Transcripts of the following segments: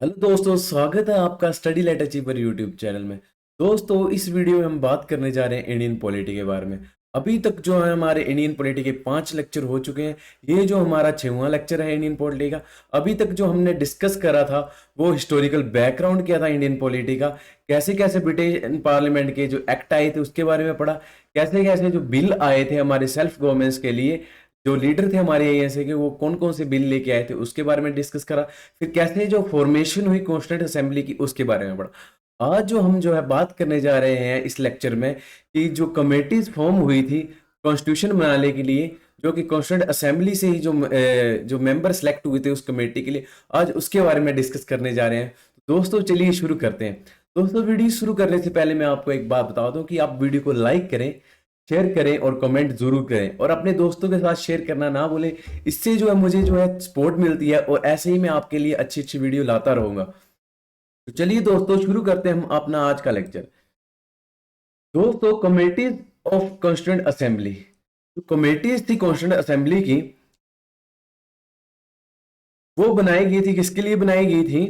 Hello दोस्तों, स्वागत है आपका study late achiever YouTube channel में। दोस्तों, इस वीडियो में हम बात करने जा रहे हैं इंडियन पॉलिटी के बारे में। अभी तक जो है हमारे इंडियन पॉलिटी के 5 लेक्चर हो चुके हैं। ये जो हमारा 6वां लेक्चर है इंडियन पॉलिटी का। अभी तक जो हमने डिस्कस करा था वो हिस्टोरिकल बैकग्राउंड क्या था इंडियन पॉलिटी का, कैसे कैसे ब्रिटिश पार्लियामेंट के जो एक्ट आए थे उसके बारे में पढ़ा, कैसे कैसे जो बिल आए थे हमारे सेल्फ गवर्नेंस के लिए, जो लीडर थे हमारे ऐसे कि वो कौन कौन से बिल लेके आए थे उसके बारे में डिस्कस करा। फिर कैसे जो फॉर्मेशन हुई कॉन्स्टिट्यूंट असेंबली की उसके बारे में पढ़ा। आज जो हम जो है बात करने जा रहे हैं इस लेक्चर में कि जो कमेटीज फॉर्म हुई थी कॉन्स्टिट्यूशन बनाने के लिए, जो कि कॉन्स्टिट्यूंट असेंबली से ही जो मेंबर सेलेक्ट हुए थे उस कमेटी के लिए, आज उसके बारे में डिस्कस करने जा रहे हैं। दोस्तों चलिए शुरू करते हैं। दोस्तों, वीडियो शुरू करने से पहले मैं आपको एक बात बता दूं कि आप वीडियो को लाइक करें, शेयर करें और कमेंट जरूर करें, और अपने दोस्तों के साथ शेयर करना ना भूलें। इससे जो है मुझे जो है सपोर्ट मिलती है और ऐसे ही मैं आपके लिए अच्छी अच्छी वीडियो लाता रहूंगा। तो चलिए दोस्तों शुरू करते हैं हम अपना आज का लेक्चर। दोस्तों, कमेटीज ऑफ कॉन्स्टिट्यूएंट असेंबली, जो कमेटीज थी कॉन्स्टिट्यूएंट असेंबली की, वो बनाई गई थी, किसके लिए बनाई गई थी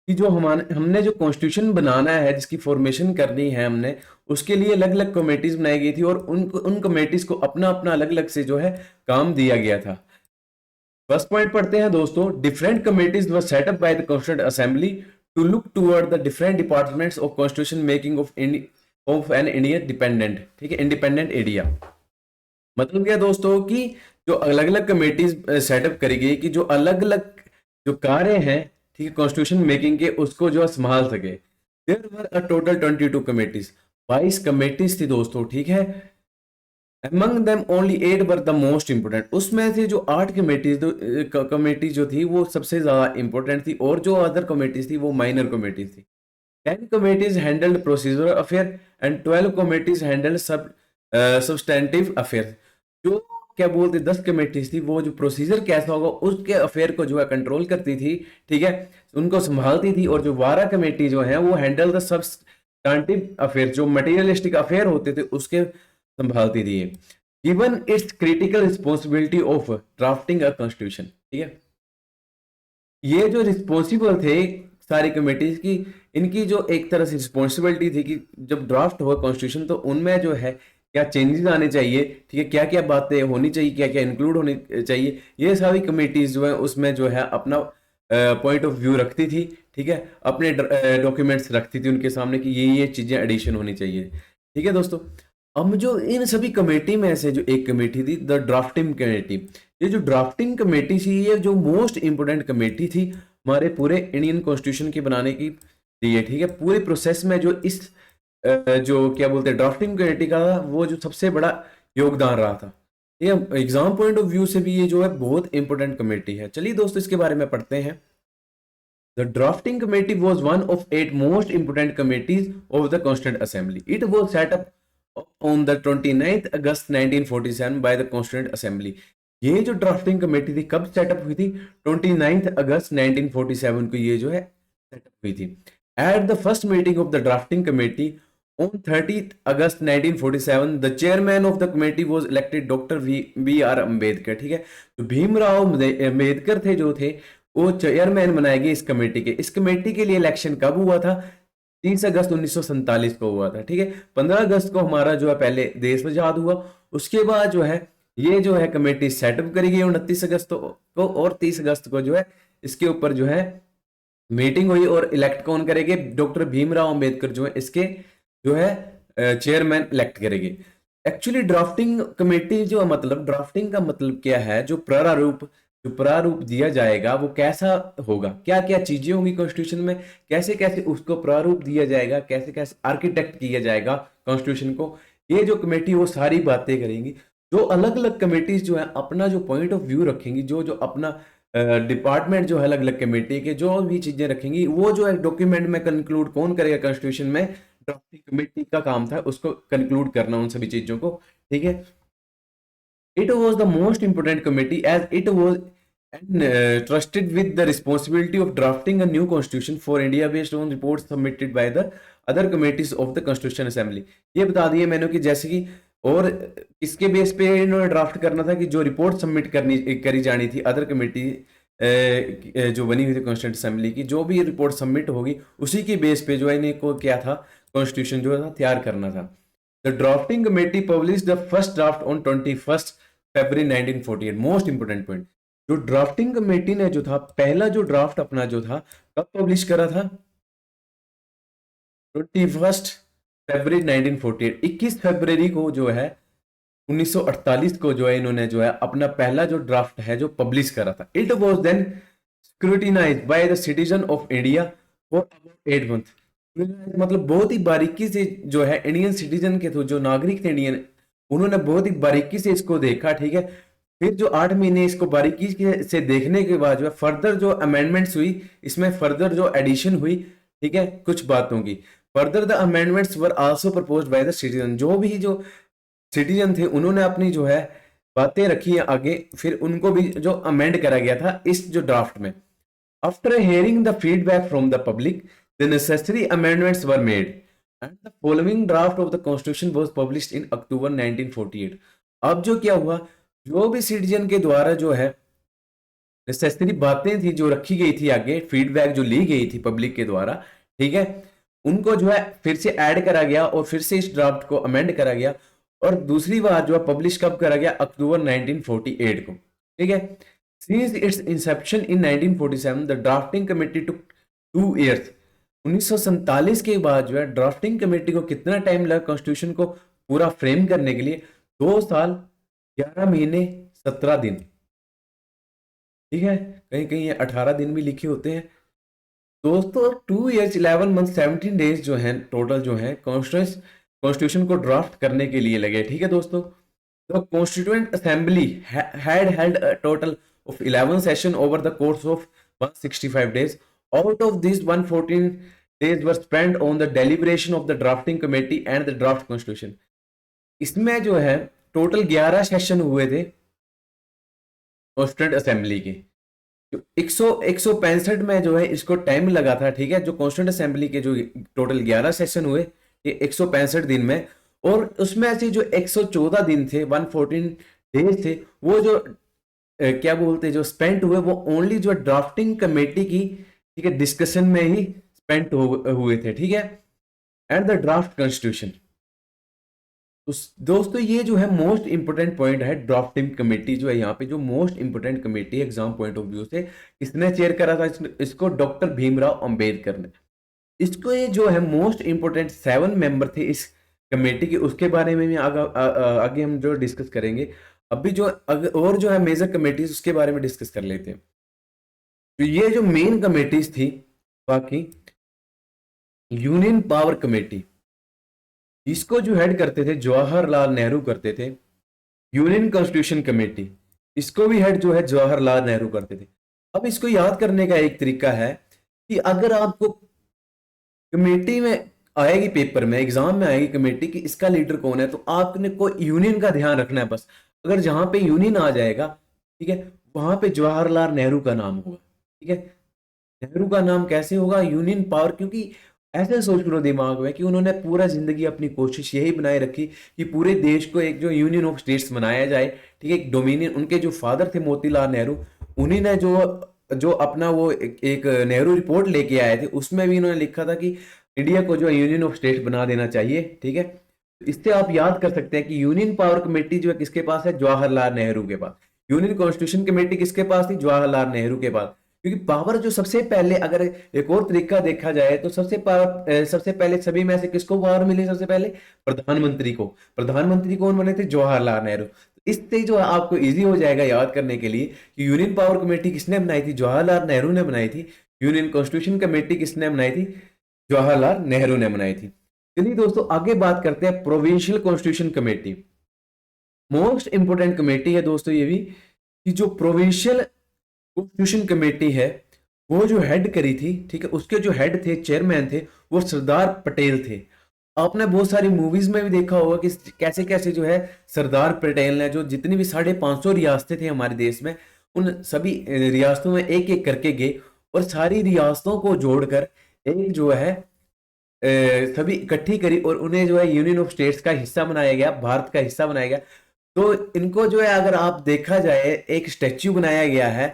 कि जो हमने जो कॉन्स्टिट्यूशन बनाना है, जिसकी फॉर्मेशन करनी है हमने, उसके लिए अलग अलग कमेटीज बनाई गई थी और उन कमेटीज को अपना अपना अलग अलग से जो है काम दिया गया था। फर्स्ट पॉइंट पढ़ते हैं दोस्तों। Different committees were set up by the constituent assembly to look toward the different departments of constitution making of an India dependent, ठीक है, इंडिपेंडेंट इंडिया। मतलब क्या दोस्तों कि जो अलग अलग कमेटीज सेटअप करी गई कि जो अलग अलग जो कार्य हैं, ठीक है, कॉन्स्टिट्यूशन मेकिंग के, उसको जो है संभाल सके। There were a total 22 committees, 22 committees थी दोस्तों, ठीक है। Among them only 8 were the most important। उसमें से जो 8 कमेटी जो थी वो सबसे ज्यादा इंपॉर्टेंट थी, और जो अदर कमेटीज थी वो माइनर कमेटीज थी। 10 committees handled procedural affair and 12 committees handled substantive affair। जो क्या बोलते 10 कमेटीज थी वो जो प्रोसीजर कैसा होगा उसके अफेयर को जो है कंट्रोल करती थी, ठीक है, उनको संभालती थी। और जो 12 कमेटी जो है वो हैंडल द सब्सटेंटिव अफेयर, जो मटेरियलिस्टिक अफेयर होते थे उसके संभालती थी। Given it's critical responsibility of drafting a constitution, ठीक है, ये जो रिस्पॉन्सिबल थे सारी कमेटीज की, इनकी जो एक तरह से रिस्पॉन्सिबिलिटी थी कि जब ड्राफ्ट हुआ कॉन्स्टिट्यूशन तो उनमें जो है क्या चेंजेस आने चाहिए, ठीक है, क्या क्या बातें होनी चाहिए, क्या क्या इंक्लूड होनी चाहिए, ये सारी कमेटीज जो है उसमें जो है अपना पॉइंट ऑफ व्यू रखती थी, ठीक है, अपने डॉक्यूमेंट्स रखती थी उनके सामने कि ये चीजें एडिशन होनी चाहिए, ठीक है दोस्तों। अब जो इन सभी कमेटी में से जो एक कमेटी थी द ड्राफ्टिंग कमेटी, ये जो ड्राफ्टिंग कमेटी थी ये जो मोस्ट इंपोर्टेंट कमेटी थी हमारे पूरे इंडियन कॉन्स्टिट्यूशन की बनाने की लिए, ठीक है। पूरे प्रोसेस में जो इस जो क्या बोलते हैं ड्राफ्टिंग कमेटी का वो जो सबसे बड़ा योगदान रहा था, ठीक है। एग्जाम पॉइंट ऑफ व्यू से भी ये जो है बहुत इंपॉर्टेंट कमेटी है। चलिए दोस्तों इसके बारे में पढ़ते हैं। The drafting committee was one of 8 most important committees of the Constituent Assembly. It was set up on the 29th August 1947 by the Constituent Assembly। ये जो ड्राफ्टिंग कमेटी थी कब सेटअप हुई थी? 29 अगस्त 1947 को ये जो है सेटअप हुई थी। At the first meeting of the drafting committee on 30th August 1947, the chairman of the committee was elected Dr. B.R. Ambedkar, ठीक है। तो भीमराव अम्बेडकर थे जो थे वो चेयरमैन बनाए गए इस कमेटी के। इस कमेटी के लिए इलेक्शन कब हुआ था? 30 अगस्त 1947 को हुआ था, ठीक है। 15 अगस्त को हमारा जो है पहले देश आजाद हुआ। उसके बाद जो है ये जो है कमेटी सेटअप करी गई 29 अगस्त को, और 30 अगस्त को जो है इसके ऊपर जो है मीटिंग हुई और इलेक्ट कौन करेंगे? डॉक्टर भीमराव अंबेडकर जो है इसके जो है चेयरमैन इलेक्ट करेंगे। एक्चुअली ड्राफ्टिंग कमेटी जो मतलब ड्राफ्टिंग का मतलब क्या है? जो प्रारूप दिया जाएगा वो कैसा होगा, क्या क्या चीजें होंगी कॉन्स्टिट्यूशन में, कैसे कैसे उसको प्रारूप दिया जाएगा, कैसे कैसे आर्किटेक्ट किया जाएगा कॉन्स्टिट्यूशन को, ये जो कमेटी वो सारी बातें करेंगी। जो अलग अलग कमेटीज जो है अपना जो पॉइंट ऑफ व्यू रखेंगी, जो जो अपना डिपार्टमेंट जो है अलग अलग कमेटी के जो भी चीजें रखेंगी वो जो है डॉक्यूमेंट में कंक्लूड कौन करेगा? कॉन्स्टिट्यूशन में ड्राफ्टिंग कमेटी का काम था उसको कंक्लूड करना उन सभी चीजों को, ठीक है। It was the most important committee as it was trusted with the responsibility of drafting a new constitution for India based on reports submitted by the other committees of the Constitution Assembly। ये बता दिए मैंने कि जैसे कि और किसके base पे इन्होंने ड्राफ्ट करना था कि जो रिपोर्ट सबमिट करी जानी थी अदर कमेटी जो बनी हुई थी कॉन्स्टिट्यूंट असेंबली की, जो भी रिपोर्ट सबमिट होगी उसी की बेस पे जो है इन्हें को क्या था, कॉन्स्टिट्यूशन जो था तैयार करना था। The drafting committee publish the first draft on 21 February 1948। Most important point, जो ड्राफ्टिंग कमेटी ने जो था पहला जो ड्राफ्ट अपना जो था कब पब्लिश करा था, 21 फरवरी 1948, 21 फरवरी को जो है 1948 को जो है इन्होंने जो है अपना पहला जो ड्राफ्ट है जो पब्लिश करा था। It was then scrutinized by the citizen of India for about 8 month. मतलब बहुत ही बारीकी से जो है इंडियन सिटीजन के थ्रू, जो नागरिक थे इंडियन, उन्होंने बहुत ही बारीकी से इसको देखा, ठीक है। फिर जो 8 महीने इसको बारीकी से देखने के बाद जो है फर्दर जो अमेंडमेंट्स हुई, इसमें फर्दर जो एडिशन हुई, ठीक है, कुछ बातों की। Further the amendments were also proposed by the citizen, जो भी जो सिटीजन थे उन्होंने अपनी जो है बातें रखी है आगे, फिर उनको भी जो अमेंड करा गया था इस जो ड्राफ्ट में। After hearing the feedback from the public, the necessary amendments were made and the following draft of the constitution was published in October 1948। अब जो क्या हुआ, जो भी सिटीजन के द्वारा जो है नेसेसरी बातें थी जो रखी गई थी आगे, फीडबैक जो ली गई थी पब्लिक के द्वारा, ठीक है, उनको जो है फिर से ऐड करा गया और फिर से इस ड्राफ्ट को अमेंड करा गया। और दूसरी बार जो है पब्लिश कब करा गया, अक्टूबर 1948 को, ठीक है। Since its inception in 1947 the drafting committee took 2 years. 1947 के बाद जो है ड्राफ्टिंग कमेटी को कितना टाइम लगा कॉन्स्टिट्यूशन को पूरा फ्रेम करने के लिए, 2 साल 11 महीने 17 दिन, ठीक है, कहीं कहीं 18 दिन भी लिखे होते हैं दोस्तों। 2 इयर्स 11 मंथ 17 डेज जो है टोटल जो है कॉन्स्टिट्यूशन को ड्राफ्ट करने के लिए लगे, ठीक है दोस्तों। तो constituent assembly had held a total of 11 session over the course of 165 days. Out of this 114 days were spent on the deliberation of the drafting committee and the draft constitution. इसमें जो है टोटल 11 सेशन हुए थे constituent assembly के। 165 में जो है इसको टाइम लगा था, ठीक है, जो कॉन्स्टिट्यूएंट असेंबली के जो टोटल 11 सेशन हुए ये 165 दिन में, और उसमें से जो 114 दिन थे 114 डेज थे, वो जो क्या बोलते हैं जो स्पेंट हुए वो ओनली जो ड्राफ्टिंग कमेटी की, ठीक है, डिस्कशन में ही स्पेंट हुए थे, ठीक है, एंड द ड्राफ्ट कॉन्स्टिट्यूशन। तो दोस्तों ये जो है मोस्ट इंपोर्टेंट पॉइंट है, ड्राफ्टिंग कमेटी जो है यहाँ पे जो मोस्ट इंपोर्टेंट कमेटी है एग्जाम पॉइंट ऑफ व्यू से, किसने चेयर करा था इसको, डॉक्टर भीमराव अंबेडकर ने। इसको ये जो है मोस्ट इंपोर्टेंट 7 मेंबर थे इस कमेटी के, उसके बारे में भी आगे हम जो डिस्कस करेंगे। अभी जो और जो है मेजर कमेटीज उसके बारे में डिस्कस कर लेते हैं। तो ये जो मेन कमेटीज थी बाकी, यूनियन पावर कमेटी, इसको जो हेड करते थे जवाहरलाल नेहरू करते थे। यूनियन कॉन्स्टिट्यूशन कमेटी, इसको भी हेड जो है जवाहरलाल नेहरू करते थे। अब इसको याद करने का एक तरीका है कि अगर आपको कमेटी में आएगी, पेपर में एग्जाम में आएगी कमेटी की इसका लीडर कौन है, तो आपने कोई यूनियन का ध्यान रखना है बस। अगर जहां पे यूनियन आ जाएगा, ठीक है, वहां पे जवाहरलाल नेहरू का नाम होगा, ठीक है। नेहरू का नाम कैसे होगा, यूनियन पावर, क्योंकि ऐसे सोच लो दिमाग में कि उन्होंने पूरा जिंदगी अपनी कोशिश यही बनाए रखी कि पूरे देश को एक जो यूनियन ऑफ स्टेट्स बनाया जाए, ठीक है, एक डोमिनियन। उनके जो फादर थे मोतीलाल नेहरू, उन्हीं ने जो अपना वो एक नेहरू रिपोर्ट लेके आए थे, उसमें भी इन्होंने लिखा था कि इंडिया को जो यूनियन ऑफ स्टेट्स बना देना चाहिए, ठीक है। इससे आप याद कर सकते हैं कि यूनियन पावर कमेटी जो है किसके पास है, जवाहरलाल नेहरू के पास। यूनियन कॉन्स्टिट्यूशन कमेटी किसके पास थी, जवाहरलाल नेहरू के पास। क्योंकि पावर जो सबसे पहले, अगर एक और तरीका देखा जाए तो सबसे पहले सभी में से किसको पावर मिली, सबसे पहले प्रधानमंत्री को। प्रधानमंत्री कौन बने थे, जवाहरलाल नेहरू। इससे जो आपको इजी हो जाएगा याद करने के लिए कि यूनियन पावर कमेटी किसने बनाई थी, जवाहरलाल नेहरू ने बनाई थी। यूनियन कॉन्स्टिट्यूशन कमेटी किसने बनाई थी, जवाहरलाल नेहरू ने बनाई थी। चलिए दोस्तों आगे बात करते हैं provincial constitution committee. Most important committee है दोस्तों ये भी, कि जो प्रोविंशियल कॉन्स्टिट्यूशन कमेटी है वो जो हेड करी थी, ठीक है, उसके जो हेड थे, चेयरमैन थे, वो सरदार पटेल थे। आपने बहुत सारी मूवीज में भी देखा होगा कि कैसे कैसे जो है सरदार पटेल ने जो जितनी भी 550 रियासतें थी हमारे देश में, उन सभी रियासतों में एक एक करके गए और सारी रियासतों को जोड़कर एक जो है सभी इकट्ठी करी और उन्हें जो है यूनियन ऑफ स्टेट्स का हिस्सा बनाया गया, भारत का हिस्सा बनाया गया। तो इनको जो है अगर आप देखा जाए एक स्टैच्यू बनाया गया है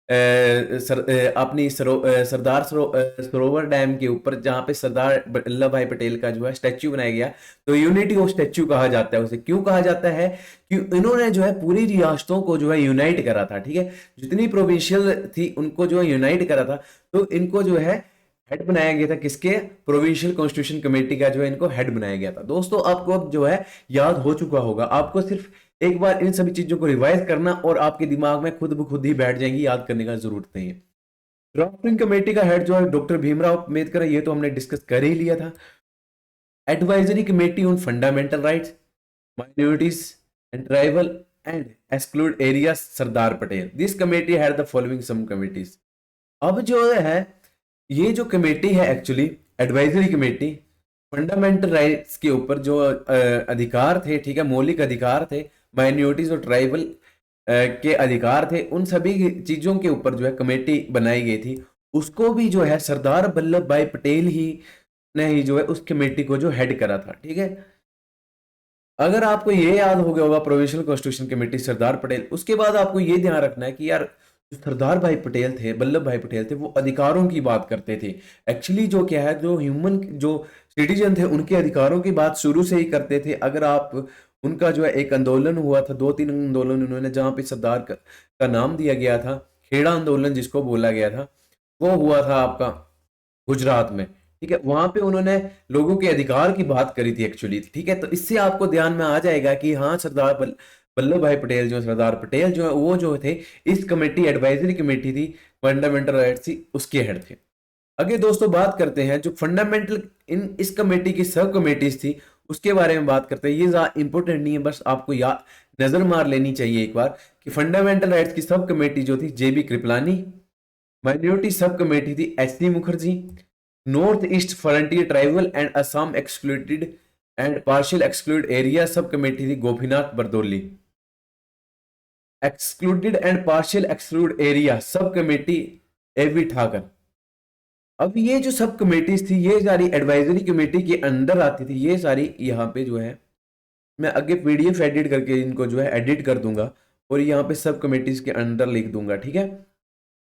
अपनी सरोवर डैम के ऊपर जहां पे सरदार वल्लभ भाई पटेल का जो है स्टैच्यू बनाया गया, तो यूनिटी ऑफ स्टैच्यू कहा जाता है उसे। क्यों कहा जाता है? कि इन्होंने जो है पूरी रियासतों को जो है यूनाइट करा था, ठीक है, जितनी प्रोविंशियल थी उनको जो है यूनाइट करा था। तो इनको जो है हेड बनाया गया था, किसके? प्रोविंशियल कॉन्स्टिट्यूशन कमेटी का जो है इनको हेड बनाया गया था। दोस्तों आपको अब जो है याद हो चुका होगा, आपको सिर्फ एक बार इन सभी चीजों को रिवाइज करना और आपके दिमाग में खुद ब खुद ही बैठ जाएंगी, याद करने का जरूरत नहीं है। ड्राफ्टिंग कमेटी का हेड जो है डॉक्टर भीमराव अम्बेडकर है, ये तो हमने डिस्कस कर ही लिया था। Advisory committee on fundamental rights, minorities and tribal and exclude area, Sardar Patel. This committee had the following some committees. अब जो है ये जो कमेटी है actually advisory committee, fundamental rights के ऊपर जो अधिकार थे, ठीक है, मौलिक अधिकार थे, माइनॉरिटीज और ट्राइबल के अधिकार थे, उन सभी चीजों के ऊपर जो है कमेटी बनाई गई थी। उसको भी जो है सरदार वल्लभ भाई पटेल ही ने ही जो है उस कमेटी को जो हेड करा था, ठीक है। अगर आपको ये याद हो गया होगा provincial constitution committee Sardar Patel, उसके बाद आपको ये ध्यान रखना है कि यार जो सरदार भाई पटेल थे, वल्लभ भाई पटेल थे, वो अधिकारों की बात करते थे। एक्चुअली जो क्या है, जो ह्यूमन जो सिटीजन थे उनके अधिकारों की बात शुरू से ही करते थे। अगर आप उनका जो है एक आंदोलन हुआ था, 2-3 आंदोलन उन्होंने, जहां पे सरदार का नाम दिया गया था, खेड़ा आंदोलन जिसको बोला गया था, वो हुआ था आपका गुजरात में, ठीक है। वहां पे उन्होंने लोगों के अधिकार की बात करी थी एक्चुअली, ठीक है। तो इससे आपको ध्यान में आ जाएगा कि हाँ सरदार वल्लभ भाई पटेल जो, सरदार पटेल जो है वो जो थे इस कमेटी, एडवाइजरी कमेटी थी फंडामेंटल राइट्स थी, उसके हेड थे। आगे दोस्तों बात करते हैं जो फंडामेंटल इस कमेटी की सब कमेटीज थी उसके बारे में बात करते हैं। ये ज्यादा इंपॉर्टेंट नहीं है, बस आपको याद नजर मार लेनी चाहिए एक बार कि फंडामेंटल राइट्स की सब कमेटी जो थी J B Kripalani, minority sub committee थी H C Mukherjee, north east frontier tribal and Assam excluded and partial excluded area sub committee थी Gopinath Bardoloi, excluded and partial exclude area sub committee A V Thakkar. अब ये जो सब कमेटीज थी ये सारी एडवाइजरी कमेटी के अंदर आती थी, ये सारी यहाँ पे जो है मैं आगे पीडीएफ एडिट करके इनको जो है एडिट कर दूंगा और यहाँ पे सब कमेटीज के अंदर लिख दूंगा, ठीक है।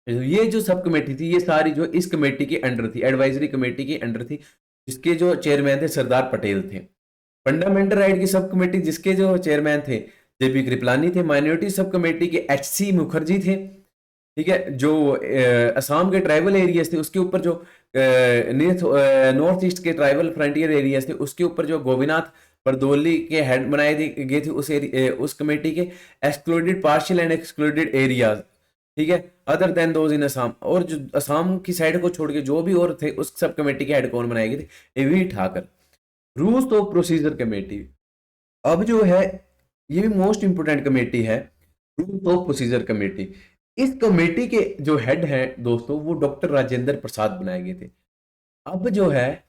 ये जो सब कमेटी थी ये सारी जो इस कमेटी के अंडर थी, एडवाइजरी कमेटी के अंडर थी, जिसके जो चेयरमैन थे सरदार पटेल थे। फंडामेंटल राइट की सब कमेटी जिसके जो चेयरमैन थे जेबी कृपलानी थे। माइनॉरिटी सब कमेटी के एचसी मुखर्जी थे, ठीक है। जो असम के ट्राइबल एरियाज थे उसके ऊपर जो नॉर्थ ईस्ट के ट्राइबल फ्रंटियर एरियाज थे उसके ऊपर जो गोपीनाथ बरदौली के हेड बनाए गए थे उस कमेटी के। Excluded partial and excluded areas, ठीक है, other than those in Assam, और जो असम की साइड को छोड़ के जो भी और थे उस सब कमेटी के हेड कौन बनाए गए थे? A V Thakkar. Rules of procedure committee, अब जो है ये भी मोस्ट इंपोर्टेंट कमेटी है, रूल्स ऑफ प्रोसीजर कमेटी। इस कमेटी के जो हेड हैं दोस्तों वो डॉक्टर राजेंद्र प्रसाद बनाए गए थे। अब जो है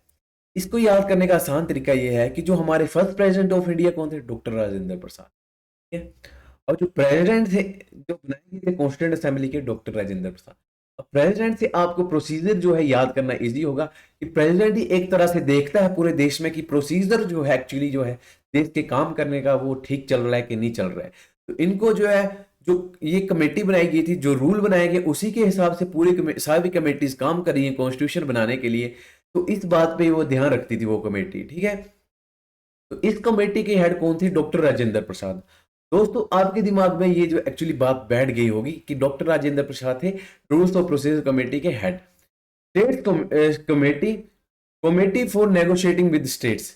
इसको याद करने का आसान तरीका ये है कि जो हमारे फर्स्ट प्रेसिडेंट ऑफ इंडिया कौन थे? डॉक्टर राजेंद्र प्रसाद, ठीक है। और जो प्रेसिडेंट थे जो बनाए गए थे कॉन्स्टिट्यूंट असेंबली के, डॉक्टर राजेंद्र प्रसाद। अब प्रेसिडेंट से आपको प्रोसीजर जो है याद करना इजी होगा कि प्रेसिडेंट ही एक तरह से देखता है पूरे देश में कि प्रोसीजर जो है एक्चुअली जो है देश के काम करने का वो ठीक चल रहा है कि नहीं चल रहा है। तो इनको जो है जो ये कमेटी बनाई गई थी, जो रूल बनाए गए उसी के हिसाब से पूरी सारी कमेटीज काम कर रही है कॉन्स्टिट्यूशन बनाने के लिए। तो इस बात पे वो ध्यान रखती थी वो कमेटी, ठीक है। तो इस कमेटी के हेड कौन थी? डॉक्टर राजेंद्र प्रसाद। दोस्तों आपके दिमाग में ये जो एक्चुअली बात बैठ गई होगी कि डॉक्टर राजेंद्र प्रसाद थे रूल्स ऑफ प्रोसीजर कमेटी के head. State committee, committee for negotiating with states,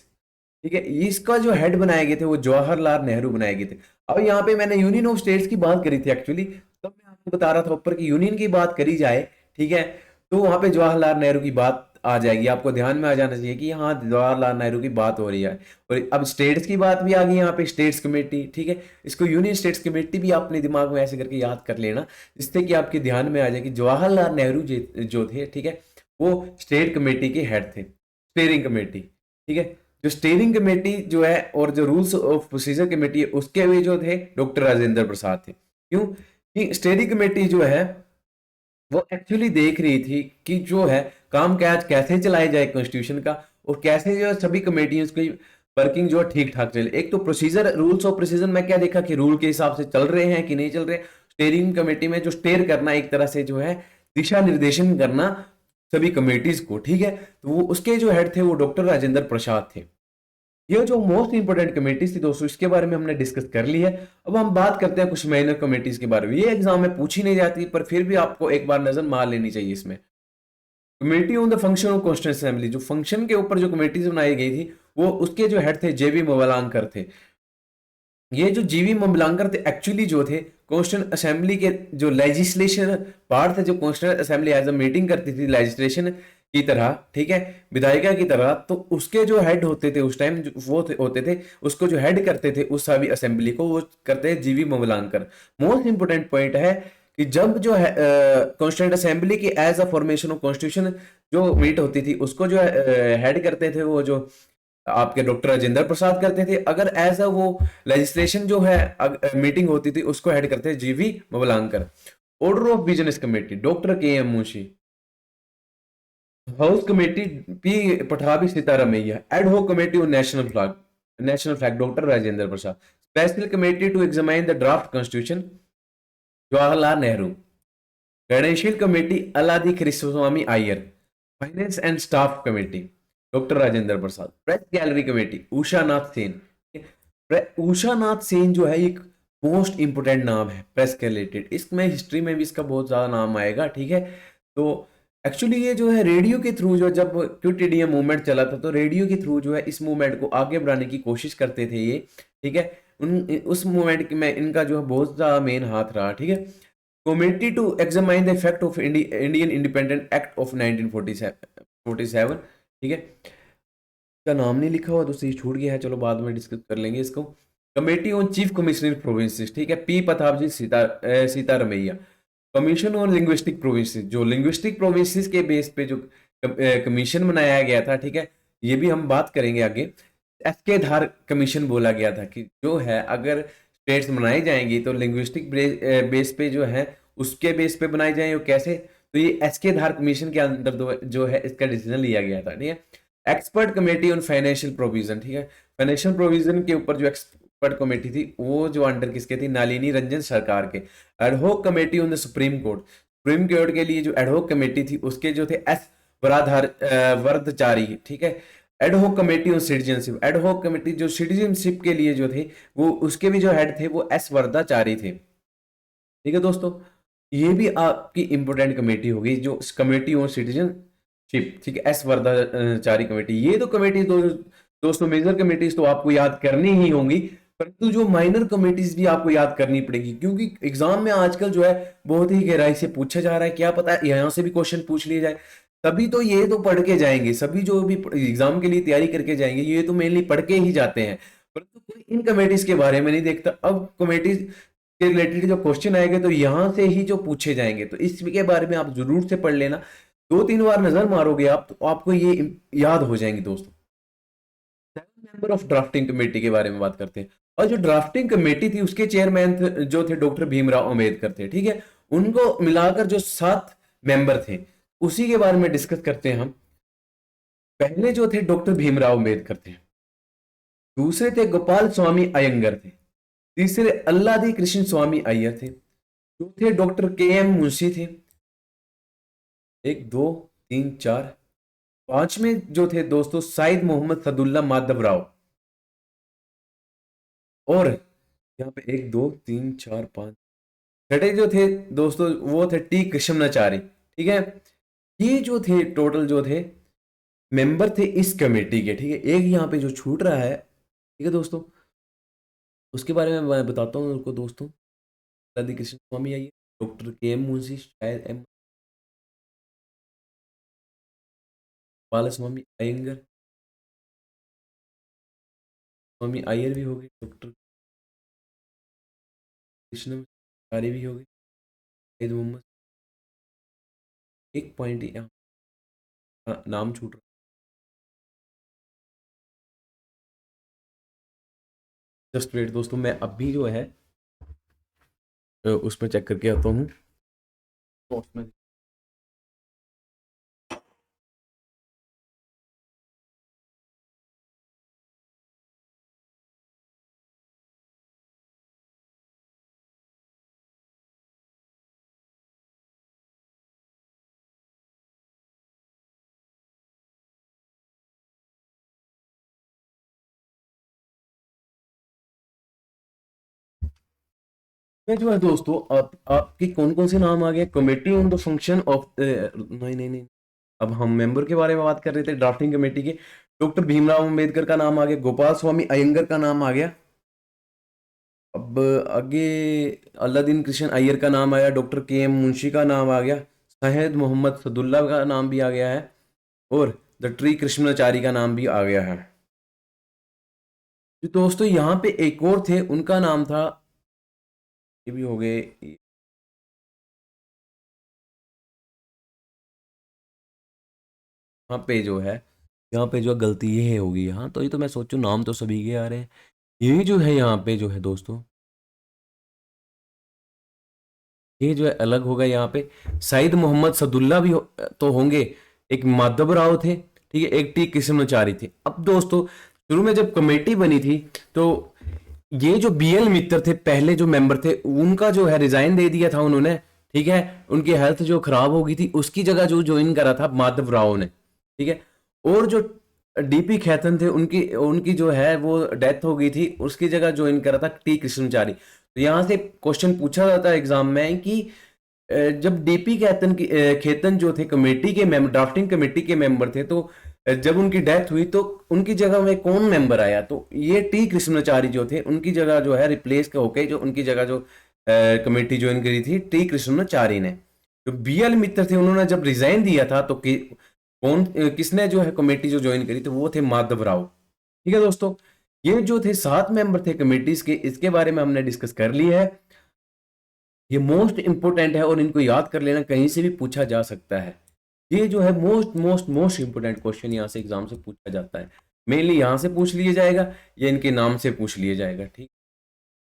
ठीक है, इसका जो हेड बनाए गए थे वो जवाहरलाल नेहरू बनाए गए थे। अब यहाँ पे मैंने यूनियन ऑफ स्टेट्स की बात करी थी एक्चुअली, तब मैं आपको बता रहा था ऊपर की यूनियन की बात करी जाए, ठीक है, तो वहां पे जवाहरलाल नेहरू की बात आ जाएगी। आपको ध्यान में आ जाना चाहिए कि हाँ जवाहरलाल नेहरू की बात हो रही है। और अब स्टेट्स की बात भी आ गई यहाँ पे, स्टेट्स कमेटी, ठीक है। इसको यूनियन स्टेट्स कमेटी भी अपने दिमाग में ऐसे करके याद कर लेना जिससे कि आपके ध्यान में आ जाए कि जवाहरलाल नेहरू जो थे, ठीक है, वो स्टेट कमेटी के हेड थे, स्टेयरिंग कमेटी, ठीक है। जो स्टेयरिंग कमेटी जो है और जो रूल्स ऑफ प्रोसीजर कमेटी है उसके भी जो थे डॉक्टर राजेंद्र प्रसाद थे। क्यों कि स्टेयरिंग कमेटी जो है वो एक्चुअली देख रही थी कि जो है काम काज कैसे चलाया जाए कॉन्स्टिट्यूशन का, और कैसे जो सभी कमेटियों की वर्किंग जो है ठीक ठाक चले। एक तो प्रोसीजर, रूल्स ऑफ प्रोसीजर में क्या देखा कि रूल के हिसाब से चल रहे हैं कि नहीं चल रहे, स्टेयरिंग कमेटी में जो स्टेयर करना, एक तरह से जो है दिशा निर्देशन करना सभी कमेटीज को, ठीक है। तो वो उसके जो हेड थे वो डॉक्टर राजेंद्र प्रसाद थे। ये जो मोस्ट इंपोर्टेंट कमेटीज थी दोस्तों, इसके बारे में हमने डिस्कस कर ली है। अब हम बात करते हैं कुछ माइनर कमेटीज के बारे में। ये एग्जाम में पूछी नहीं जाती, पर फिर भी आपको एक बार नजर मार लेनी चाहिए इसमें। Committee on the function of constituent assembly, जो फंक्शन के ऊपर जो कमेटीज बनाई गई थी, वो उसके जो हेड थे जेबी मवलांकर थे। ये जो जीवी ममलांकर थे एक्चुअली जो थे कॉन्स्टिट्यूंट असेंबली के जो लेजिस्लेशन पार्ट थे, जो constituent assembly as a meeting करती थी लेजिस्लेशन की तरह, ठीक है, विधायिका की तरह, तो उसके जो हेड होते थे उस टाइम वो होते थे, उसको जो हेड करते थे उस सभी असेंबली को, वो करते हैं जीवी ममलांकर। मोस्ट इंपोर्टेंट पॉइंट है कि जब जो है कॉन्स्टिट्यूंट असेंबली की as a formation of constitution जो मीट होती थी, उसको जो हेड करते थे वो जो आपके डॉक्टर राजेंद्र प्रसाद करते थे। अगर एज अ वो लेजिस्लेशन जो है मीटिंग होती थी, उसको हेड करते थे G V Mavalankar. Order of business committee doctor K M Munshi. House committee P Pattabhi Sitaramayya. Ad hoc committee on national flag doctor Rajendra Prasad. Special committee to examine the draft constitution Jawaharlal Nehru. गणेशील committee Alladi Krishnaswamy Ayyar. Finance and staff committee doctor Rajendra Prasad. Press gallery committee Usha Nath Sen. Usha Nath Sen जो है एक most important नाम है press के related, इसमें history में भी इसका बहुत ज्यादा नाम आएगा, ठीक है। तो एक्चुअली ये जो है रेडियो के थ्रू, जो जब क्विट इंडिया मूवमेंट चला था, तो रेडियो के थ्रू जो है इस मूवमेंट को आगे बढ़ाने की कोशिश करते थे ये, ठीक है। उस मूवमेंट में इनका जो है बहुत ज्यादा मेन हाथ रहा, ठीक है। Committee to examine the effect of Indian independent act of 1947, ठीक है। का नाम नहीं लिखा हुआ, तो सही छूट गया है, चलो बाद में डिस्कस कर लेंगे इसको। Committee on chief commissioner provinces, ठीक है, P Pratap ji Sitaramayya. Commission on linguistic provinces, जो लिंग्विस्टिक प्रोविंसेस के बेस पे जो कमीशन बनाया गया था, ठीक है, ये भी हम बात करेंगे आगे। एसके धार कमीशन बोला गया था कि जो है अगर स्टेट्स बनाई जाएंगी तो लिंग्विस्टिक बेस पे जो है उसके बेस पे बनाई जाए, वो कैसे, तो ये एसके धार कमीशन के अंदर जो है इसका डिसीजन लिया गया था, ठीक है। Expert committee on financial provision, ठीक है, फाइनेंशियल प्रोविजन के ऊपर जो एक्सपर्ट कमेटी थी वो जो अंडर किसके थी, नलिनी रंजन सरकार के। Ad hoc committee on the supreme court के लिए जो एडहोक कमेटी थी उसके जो थे एस वरदचारी, ठीक है। एडहोक कमेटी ऑन सिटीजनशिप, एडहोक कमेटी जो सिटीजनशिप के लिए जो थे वो उसके भी जो हेड थे वो एस वरदाचारी थे, ठीक है दोस्तों। ये भी आपकी इंपोर्टेंट कमेटी होगी, जो कमेटी ऑन सिटीजनशिप, ठीक है, एस वरदाचारी कमेटी। ये तो कमेटी दोस्तों मेजर कमेटीज तो आपको याद करनी ही होंगी, परंतु जो माइनर कमेटीज भी आपको याद करनी पड़ेगी, क्योंकि एग्जाम में आजकल जो है बहुत ही गहराई से पूछा जा रहा है, क्या पता यहाँ से भी क्वेश्चन पूछ लिए जाए। सभी तो ये तो पढ़ के जाएंगे, सभी जो भी एग्जाम के लिए तैयारी करके जाएंगे ये तो मेनली पढ़ के ही जाते हैं, परंतु कोई इन कमेटीज के बारे में नहीं देखता। अब कमेटीज के रिलेटेड जो क्वेश्चन आएंगे तो यहां से ही जो पूछे जाएंगे, तो इसके बारे में आप जरूर से पढ़ लेना। 2-3 बार नजर मारोगे आप तो आपको ये याद हो जाएंगे दोस्तों। 7 मेंबर ऑफ ड्राफ्टिंग कमेटी के बारे में बात करते हैं। और जो ड्राफ्टिंग कमेटी थी उसके चेयरमैन जो थे डॉक्टर भीमराव अंबेडकर थे, ठीक है। उनको मिलाकर जो 7 मेंबर थे उसी के बारे में डिस्कस करते हैं हम। पहले जो थे डॉक्टर भीमराव अंबेडकर थे, दूसरे थे गोपाल स्वामी अयंगर थे, तीसरे अल्लादी कृष्ण स्वामी अय्यर थे, चौथे डॉक्टर के एम मुंशी थे, 1 2 3 4। पांचवें जो थे दोस्तों साइद मोहम्मद सदुल्ला माधव राव। और यहाँ पे 1 2 3 4 5, छठे जो थे दोस्तों वो थे टी कृष्णमाचारी, ठीक है। ये जो थे टोटल जो थे मेंबर थे इस कमेटी के, ठीक है। एक यहाँ पे जो छूट रहा है, ठीक है दोस्तों, उसके बारे में मैं बताता हूँ उनको दोस्तों। राधे कृष्ण स्वामी आइए, डॉक्टर के एम मुंशी, शायद एम बालास्वामी अयंगर, स्वामी अय्यर भी हो गए, डॉक्टर कृष्ण आचार्य भी हो गए, सैयद मोहम्मद। एक पॉइंट यहाँ नाम छूट रहा है, जस्ट वेट दोस्तों, मैं अभी जो है उसमें चेक करके आता हूँ। तो उसमें ये जो है दोस्तों, आपके कौन कौन से नाम आ गए? Committee on the function of, नहीं नहीं नहीं, अब हम मेंबर के बारे में बात कर रहे थे, ड्राफ्टिंग कमेटी के। डॉक्टर भीमराव अंबेडकर का नाम आ गया, गोपाल स्वामी अयंगर का नाम आ गया। अब आगे अलादीन कृष्ण अय्यर का नाम आया, डॉक्टर के एम मुंशी का नाम आ गया, सैयद मोहम्मद सदुल्ला का नाम भी आ गया है, और द ट्री कृष्णाचारी का नाम भी आ गया है। जो दोस्तों यहाँ पे एक और थे, उनका नाम था, ये भी हो गए, यहाँ पे जो है, यहाँ पे जो गलती ये होगी यहाँ, तो ये तो मैं सोचूं नाम तो सभी के आ रहे हैं। ये जो है यहाँ पे जो है दोस्तों, ये जो है अलग होगा यहाँ पे। सईद मोहम्मद सदुल्ला भी तो होंगे, एक माधव राव थे, ठीक है, एक टी कृष्णचारी थे। अब दोस्तों शुरू में जब कमेटी बनी थी, तो ये जो बीएल मित्र थे, पहले जो मेंबर थे, उनका जो है रिजाइन दे दिया था उन्होंने, ठीक है। उनकी हेल्थ जो खराब हो गई थी, उसकी जगह जो ज्वाइन करा था माधव राव ने, ठीक है। और जो डीपी खैतन थे, उनकी उनकी जो है वो डेथ हो गई थी, उसकी जगह ज्वाइन करा था टी कृष्णचारी। तो यहाँ से क्वेश्चन पूछा जाता है एग्जाम में कि जब डीपी खैतन की खेतन जो थे कमेटी के मेंबर, ड्राफ्टिंग कमेटी के मेंबर थे, तो जब उनकी डेथ हुई तो उनकी जगह में कौन मेंबर आया? तो ये टी कृष्णाचारी जो थे, उनकी जगह जो है रिप्लेस होके, जो उनकी जगह जो कमेटी ज्वाइन करी थी टी कृष्णाचारी ने। जो बीएल मित्र थे, उन्होंने जब रिजाइन दिया था, तो कौन किसने जो है कमेटी जो ज्वाइन करी? तो वो थे माधव राव। ठीक है दोस्तों, ये जो थे 7 मेंबर थे कमेटीज के, इसके बारे में हमने डिस्कस कर लिया है। ये मोस्ट इंपोर्टेंट है और इनको याद कर लेना, कहीं से भी पूछा जा सकता है। ये जो है most most most important question यहाँ से एग्जाम से पूछा जाता है। मेनली यहाँ से पूछ लिया जाएगा या इनके नाम से पूछ लिया जाएगा, ठीक।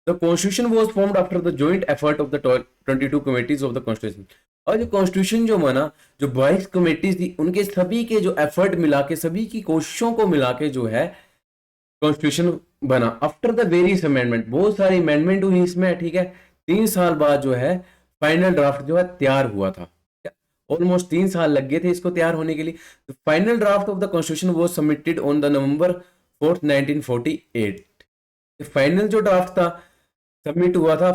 The constitution was formed after the joint effort of the 22 committees of the constitution. और जो कॉन्स्टिट्यूशन जो बना, जो 22 कमेटीज थी, उनके सभी के जो एफर्ट मिला के, सभी की कोशिशों को मिला के जो है कॉन्स्टिट्यूशन बना। आफ्टर द वेरियस अमेंडमेंट, बहुत सारी अमेंडमेंट हुई इसमें, ठीक है। 3 साल बाद जो है फाइनल ड्राफ्ट जो है तैयार हुआ था। ऑलमोस्ट 3 साल लग गए थे इसको तैयार होने के लिए। Final draft of the constitution was submitted on the November 4 1948। Final जो ड्राफ्ट था सबमिट हुआ था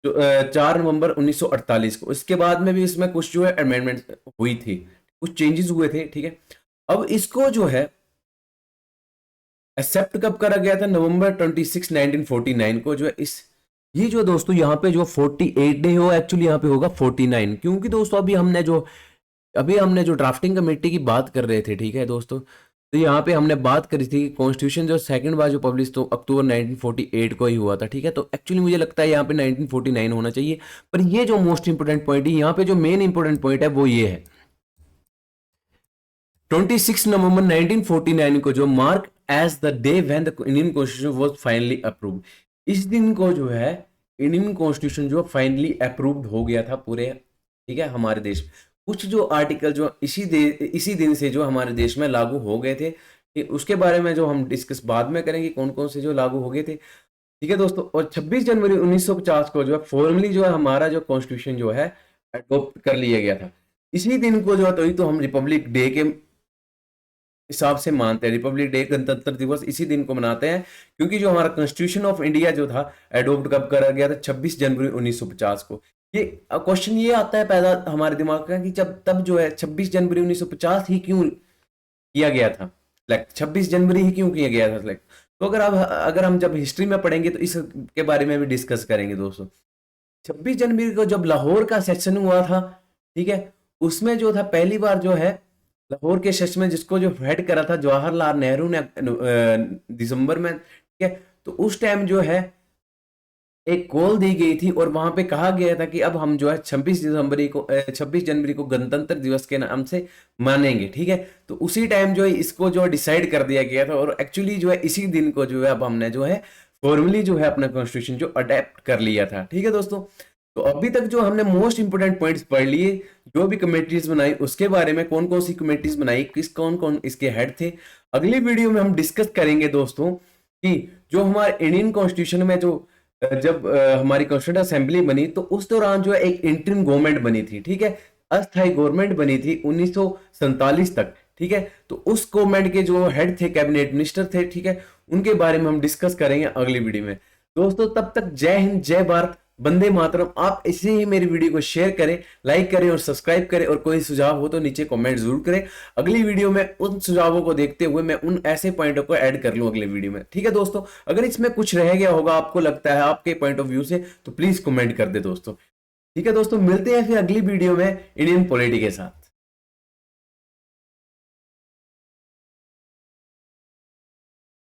4 नवंबर 1948 को। इसके बाद में भी इसमें कुछ जो है अमेंडमेंट हुई थी, कुछ चेंजेस हुए थे, ठीक है। अब इसको जो है एक्सेप्ट कब करा गया था? नवंबर 26 1949 को जो है इस, ये जो दोस्तों यहाँ पे जो 48 डे हो, एक्चुअली यहाँ पे होगा 49, क्योंकि दोस्तों अभी हमने जो ड्राफ्टिंग कमेटी की बात कर रहे थे, ठीक है दोस्तों, तो यहाँ पे हमने बात करी थी कॉन्स्टिट्यूशन जो सेकंड बार जो पब्लिश तो अक्टूबर 1948 को ही हुआ था, ठीक है। तो एक्चुअली मुझे लगता है यहाँ पे 1949 होना चाहिए, पर ये जो मोस्ट इंपोर्टेंट पॉइंट है यहाँ पे, जो मेन इंपोर्टेंट पॉइंट है वो ये है, 26 नवंबर 1949 को जो mark as the day when the Indian constitution was finally approved. इस दिन को जो है इंडियन कॉन्स्टिट्यूशन जो फाइनली अप्रूव्ड हो गया था पूरे, ठीक है, हमारे देश में। कुछ जो आर्टिकल जो इसी दिन से जो हमारे देश में लागू हो गए थे, उसके बारे में जो हम डिस्कस बाद में करेंगे, कौन कौन से जो लागू हो गए थे, ठीक है दोस्तों। और 26 जनवरी 1950 को जो है फॉर्मली जो है हमारा जो कॉन्स्टिट्यूशन जो है अडॉप्ट कर लिया गया था। इसी दिन को जो है तो हम रिपब्लिक डे के हिसाब से मानते हैं, रिपब्लिक डे, गणतंत्र दिवस इसी दिन को मनाते हैं, क्योंकि जो हमारा कॉन्स्टिट्यूशन ऑफ इंडिया जो था एडॉप्ट कब करा गया था? 26 जनवरी 1950 को। ये क्वेश्चन ये आता है पैदा हमारे दिमाग का कि जब तब जो है 26 जनवरी 1950 ही क्यों किया गया था सिलेक्ट, 26 जनवरी ही क्यों किया गया था सिलेक्ट? तो अगर हम जब हिस्ट्री में पढ़ेंगे तो इसके बारे में भी डिस्कस करेंगे दोस्तों। 26 जनवरी को जब लाहौर का सेशन हुआ था, ठीक है, उसमें जो था पहली बार जो है लाहौर के सेशन में, जिसको जो हेड करा था जवाहरलाल नेहरू ने दिसंबर में, ठीक है। तो उस टाइम जो है एक कॉल दी गई थी और वहां पे कहा गया था कि अब हम जो है 26 जनवरी को गणतंत्र दिवस के नाम से मानेंगे, ठीक है। तो उसी टाइम जो है इसको जो डिसाइड कर दिया गया था, और एक्चुअली जो है इसी दिन को जो है अब हमने जो है फॉर्मली जो है अपना कॉन्स्टिट्यूशन जो अडेप्ट कर लिया था, ठीक है दोस्तों। तो अभी तक जो हमने मोस्ट इंपोर्टेंट पॉइंट्स पढ़ लिए, जो भी कमेटीज बनाई उसके बारे में, कौन कौन सी कमेटीज बनाई, कौन कौन इसके हेड थे। अगली वीडियो में हम डिस्कस करेंगे दोस्तों कि जो हमारे इंडियन कॉन्स्टिट्यूशन में जो जब हमारी कॉन्स्टिट्यूंट असेंबली बनी, तो उस दौरान जो है एक इंटरिम गवर्नमेंट बनी थी, ठीक है, अस्थायी गवर्नमेंट बनी थी 1947 तक, ठीक है। तो उस गवर्नमेंट के जो हेड थे, कैबिनेट मिनिस्टर थे, ठीक है, उनके बारे में हम डिस्कस करेंगे अगली वीडियो में दोस्तों। तब तक जय हिंद, जय भारत, वंदे मातरम। आप ऐसे ही मेरी वीडियो को शेयर करें, लाइक करें और सब्सक्राइब करें, और कोई सुझाव हो तो नीचे कमेंट जरूर करें। अगली वीडियो में उन सुझावों को देखते हुए मैं उन ऐसे पॉइंटों को ऐड कर लूं अगले वीडियो में। ठीक है दोस्तों, अगर इसमें कुछ रह गया होगा आपको लगता है आपके पॉइंट ऑफ व्यू से, तो प्लीज कमेंट कर दे दोस्तों। ठीक है दोस्तों, मिलते हैं फिर अगली वीडियो में इंडियन पॉलिटी के साथ।